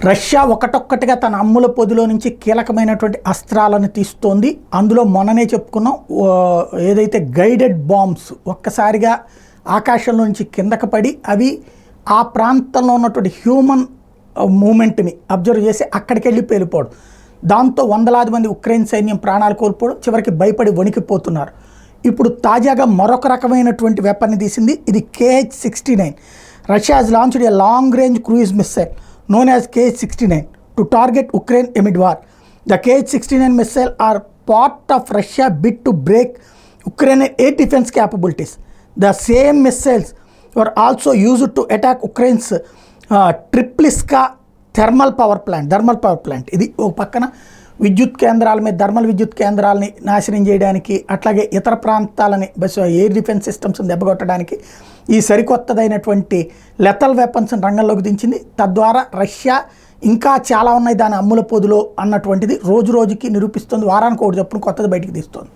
Russia ఒకటొక్కటిగా తన అమ్ముల పొదిలో నుంచి కీలకమైనటువంటి అస్త్రాలను తీస్తోంది. అందులో మొన్ననే చెప్పుకున్నాం, ఏదైతే గైడెడ్ బాంబ్స్ ఒక్కసారిగా ఆకాశంలో నుంచి కిందకి పడి అవి ఆ ప్రాంతంలో ఉన్నటువంటి హ్యూమన్ మూమెంట్ని అబ్జర్వ్ చేసి అక్కడికి వెళ్ళి పేలిపోవడం, దాంతో వందలాది మంది ఉక్రెయిన్ సైన్యం ప్రాణాలు కోల్పోవడం, చివరికి భయపడి వణికిపోతున్నారు. ఇప్పుడు తాజాగా మరొక రకమైనటువంటి వెపన్ని తీసింది. ఇది KH-69. Russia has launched a long range cruise missile known as KH-69 to target Ukraine amid war. The KH-69 missile are part of Russia's bid to break Ukraine's air defense capabilities. The same missiles were also used to attack Ukraine's Tripliska thermal power plant. ఇది ఒక పక్కన విద్యుత్ కేంద్రాల మీద thermal విద్యుత్ కేంద్రాలని నాశనం చేయడానికి, అట్లాగే ఇతర ప్రాంతాలని ఎయిర్ డిఫెన్స్ సిస్టమ్స్ని దెబ్బకొట్టడానికి ఈ సరికొత్తదైనటువంటి లెథల్ వెపన్స్ని రంగంలోకి దించింది. తద్వారా రష్యా ఇంకా చాలా ఉన్నాయి దాని అమ్ముల పొదిలో అన్నటువంటిది రోజు రోజుకి నిరూపిస్తుంది. వారానికి ఒకటి చొప్పున కొత్తది బయటికి తీస్తుంది.